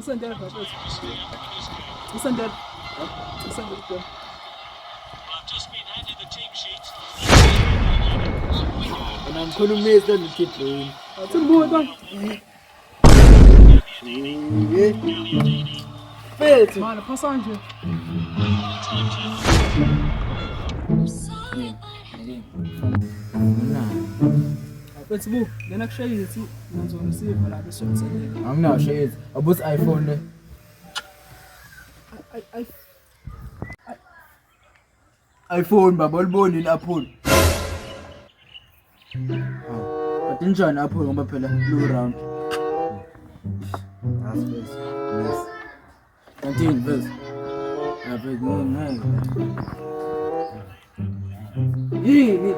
Usendele bafethu. Usendele. Usendele. I've just been handed the team sheet. And I'm calling me the little plane. Atsibuka. Fethu. Mana phasa nje. Bafethu bu, lena kushayile ithi ngizona siva la bese umsebenzi. Anginasho ethi abuthi iPhone le. iPhone baba oliboni i-Apple. But injani Apple ngoba phela blue round. Yes. Kanti bese. Yabeka ngeke. Yini?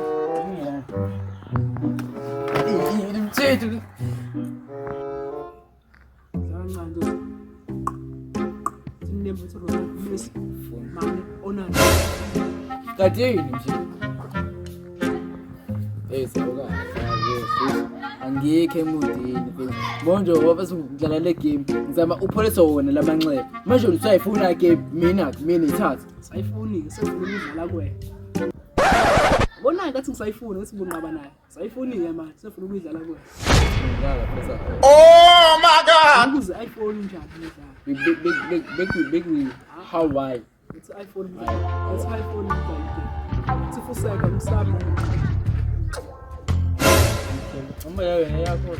Yini mthetho. Zancane. Sinembe thoro Messi. Mane onani. Kanti yini nje? Soka. Angikho emudini phela. Manje ngoba singidlala le game ngizama upholisa wona lamanxeba. Manje usayifuna game mina ithatha. Sayifuni ke sefuna ukudlala kuwena. Bona ngathi ngisayifuna ukuthi bunqaba naye. Sayifuni ke manje sefuna ukudlala kuwena. Oh my God! Ukuze iPhone njani ngidlala. Big how why? It's iPhone. It's iPhone njani. Sifuseka umsamo. Uma yena yakho.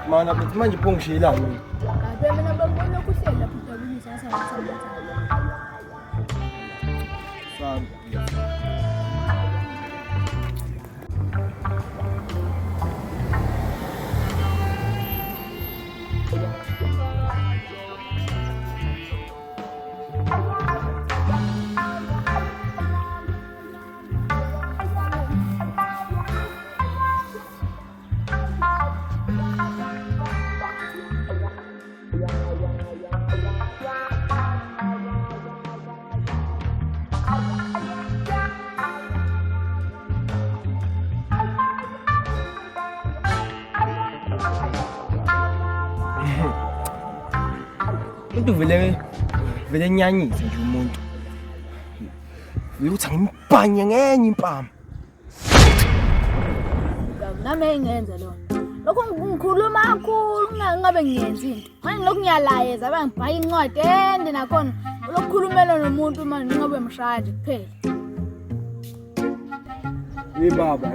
Mana bethi manje phongishila mina. Abe mina babona ukuhlela phela kulisa sasambatha. Sabe. Into vele nyanyise nje umuntu. Uyothi ngimbanye ngenye impama. Nami engenza lona. Lokho ngikhuluma kakhulu ngabe ngiyenza into. Manje lokhu ngiyalayeza abangibhaya incwadi ende nakhona lokukhulumela nomuntu manje ngobe mshaya kuphela.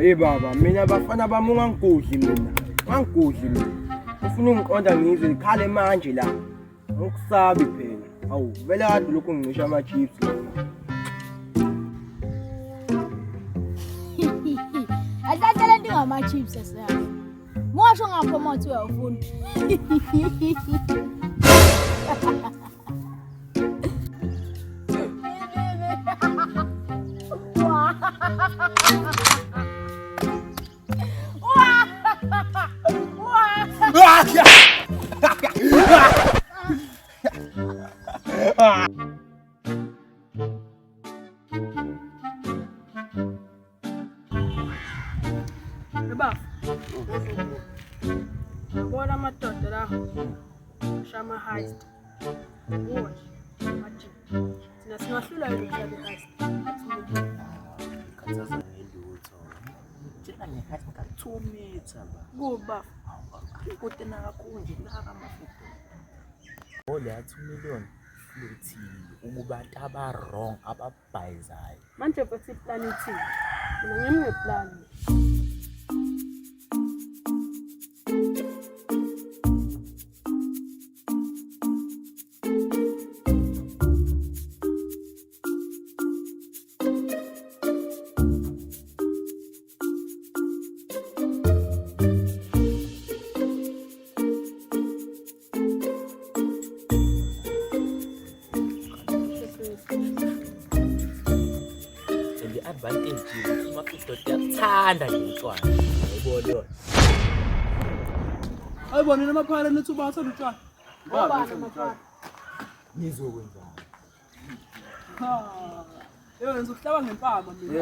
Hey baba, mina bafana bami ungangigudli mina. Ungangigudli mina. Ufuna ungiqonda ngizwe ikhale manje la. Ngokusabi phela. Awu, vele kade lokhu ngicisha ama chips mina. Athatha lento ngama chips sasa. Mosho ngapho mothi uyafuna. Eba. Bona amadoda la. Shama heist. Watch. Maji. Sina siwahlula yini heist. Kanzaza ngelutho. Thina ngehathi ka 2 meter ba. Kuba. Kodwa nakakhonje la ka MAFIDODO. Ole ya 2 million. luthile ukubantu aba-wrong ababhayizayo. Manje bathi plan ithini? Mina ngimi ngeplan. Advantage MAFIDODO yakuthanda ngintwana ayibona yona. Ayibona namaphara nethuba athanda utshwala. Baba amaphara. Ngizokwenzani? Ha. Yebo ngizohlaba ngempama mina.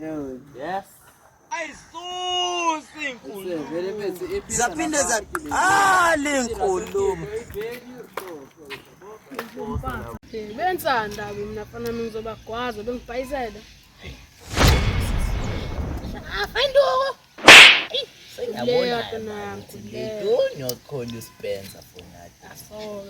Yewe. Yes. Ayisusi inkulu. Vele bese Zaphinde lenkulumo. Bensanda mina fana ngizoba gwaza bengibhayisela. Ayinduko. Sengiyabona. Do not call you Spencer for that. Aso.